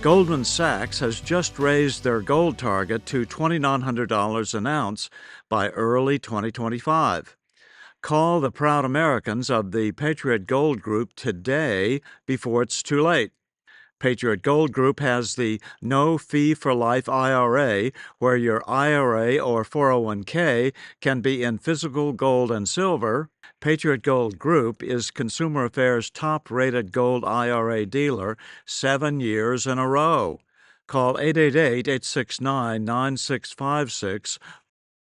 Goldman Sachs has just raised their gold target to $2,900 an ounce by early 2025. Call the proud Americans of the Patriot Gold Group today before it's too late. Patriot Gold Group has the No Fee for Life IRA, where your IRA or 401k can be in physical gold and silver. Patriot Gold Group is Consumer Affairs' top-rated gold IRA dealer 7 years in a row. Call 888-869-9656.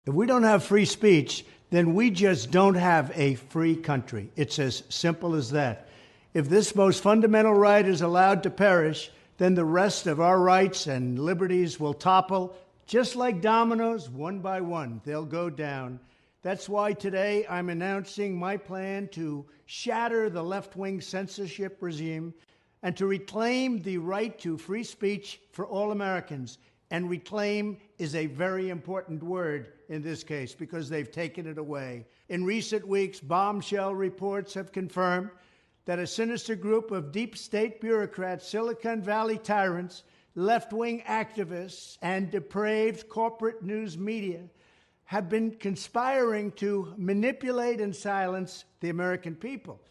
If we don't have free speech, then we just don't have a free country. It's as simple as that. If this most fundamental right is allowed to perish, then the rest of our rights and liberties will topple, just like dominoes, one by one. They'll go down. That's why today I'm announcing my plan to shatter the left-wing censorship regime and to reclaim the right to free speech for all Americans. And reclaim is a very important word in this case because they've taken it away. In recent weeks, bombshell reports have confirmed that a sinister group of deep state bureaucrats, Silicon Valley tyrants, left-wing activists, and depraved corporate news media have been conspiring to manipulate and silence the American people.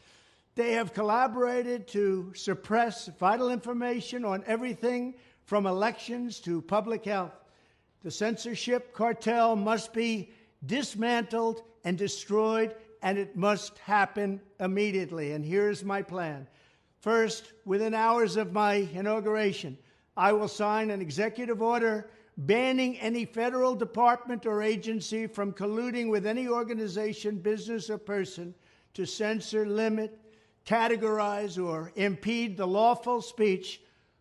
They have collaborated to suppress vital information on everything from elections to public health. The censorship cartel must be dismantled and destroyed, and it must happen immediately. And here's my plan. First, within hours of my inauguration, I will sign an executive order banning any federal department or agency from colluding with any organization, business, or person to censor, limit, categorize, or impede the lawful speech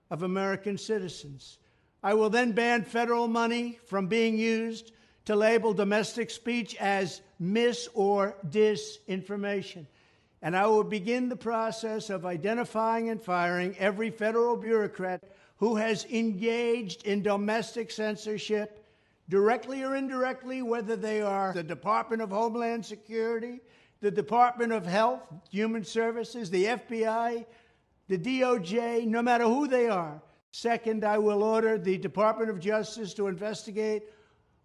of American citizens. I will then ban federal money from being used to label domestic speech as mis- or disinformation. And I will begin the process of identifying and firing every federal bureaucrat who has engaged in domestic censorship, directly or indirectly, whether they are the Department of Homeland Security, the Department of Health, Human Services, the FBI, the DOJ, no matter who they are. Second, I will order the Department of Justice to investigate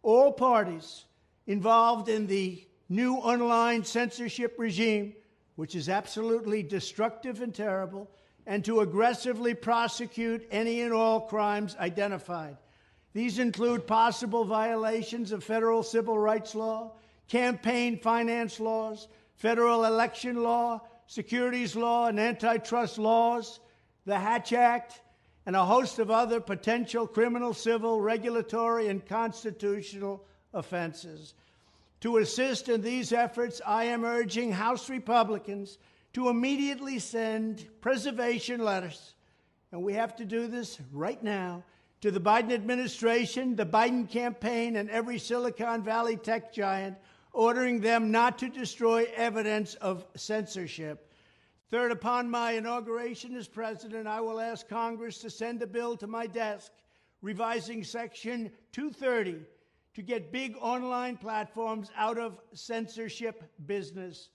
all parties involved in the new online censorship regime, which is absolutely destructive and terrible, and to aggressively prosecute any and all crimes identified. These include possible violations of federal civil rights law, campaign finance laws, federal election law, securities law, and antitrust laws, the Hatch Act, and a host of other potential criminal, civil, regulatory, and constitutional offenses. To assist in these efforts, I am urging House Republicans to immediately send preservation letters, and we have to do this right now, to the Biden administration, the Biden campaign, and every Silicon Valley tech giant, ordering them not to destroy evidence of censorship. Third, upon my inauguration as president, I will ask Congress to send a bill to my desk revising Section 230 to get big online platforms out of censorship business.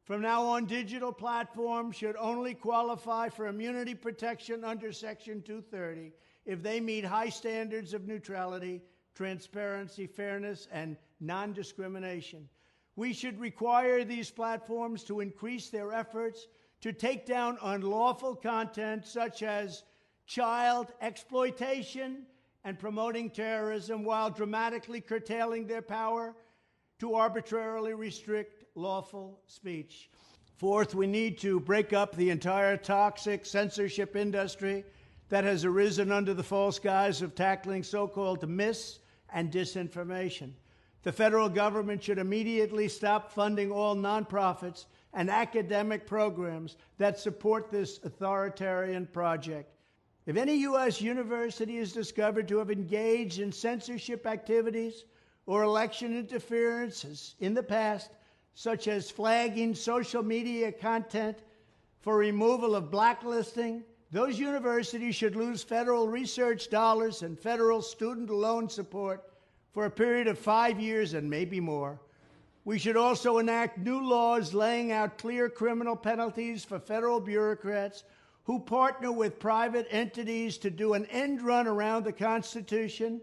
From now on, digital platforms should only qualify for immunity protection under Section 230 if they meet high standards of neutrality, transparency, fairness, and non-discrimination. We should require these platforms to increase their efforts to take down unlawful content such as child exploitation and promoting terrorism, while dramatically curtailing their power to arbitrarily restrict lawful speech. Fourth, we need to break up the entire toxic censorship industry that has arisen under the false guise of tackling so-called mis- and disinformation. The federal government should immediately stop funding all nonprofits and academic programs that support this authoritarian project. If any U.S. university is discovered to have engaged in censorship activities or election interferences in the past, such as flagging social media content for removal of blacklisting, those universities should lose federal research dollars and federal student loan support for a period of 5 years and maybe more. We should also enact new laws laying out clear criminal penalties for federal bureaucrats who partner with private entities to do an end run around the Constitution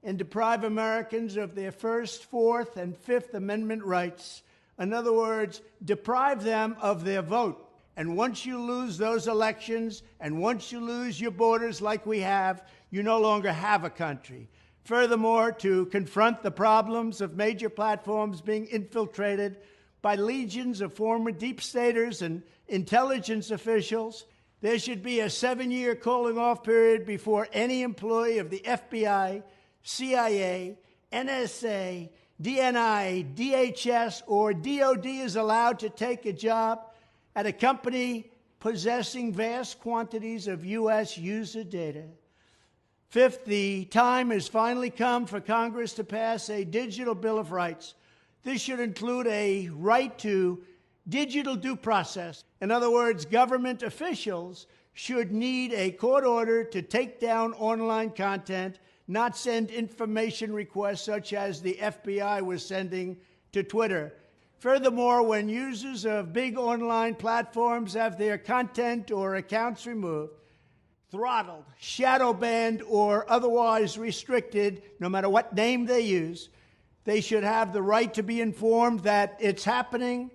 and deprive Americans of their First, Fourth, and Fifth Amendment rights. In other words, deprive them of their vote. And once you lose those elections, and once you lose your borders like we have, you no longer have a country. Furthermore, to confront the problems of major platforms being infiltrated by legions of former deep staters and intelligence officials, there should be a 7-year cooling-off period before any employee of the FBI, CIA, NSA, DNI, DHS, or DOD is allowed to take a job at a company possessing vast quantities of U.S. user data. Fifth, the time has finally come for Congress to pass a digital Bill of Rights. This should include a right to digital due process. In other words, government officials should need a court order to take down online content, not send information requests such as the FBI was sending to Twitter. Furthermore, when users of big online platforms have their content or accounts removed, throttled, shadow banned, or otherwise restricted, no matter what name they use, they should have the right to be informed that it's happening,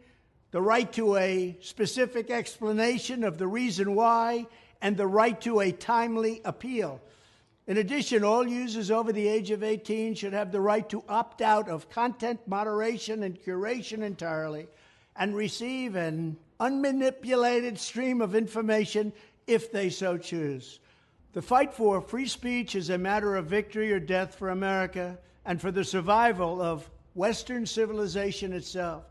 the right to a specific explanation of the reason why, and the right to a timely appeal. In addition, all users over the age of 18 should have the right to opt out of content moderation and curation entirely and receive an unmanipulated stream of information if they so choose. The fight for free speech is a matter of victory or death for America and for the survival of Western civilization itself.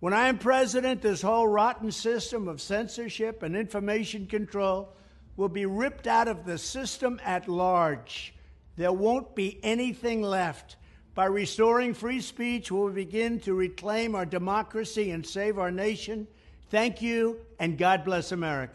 When I am president, this whole rotten system of censorship and information control will be ripped out of the system at large. There won't be anything left. By restoring free speech, we'll begin to reclaim our democracy and save our nation. Thank you, and God bless America.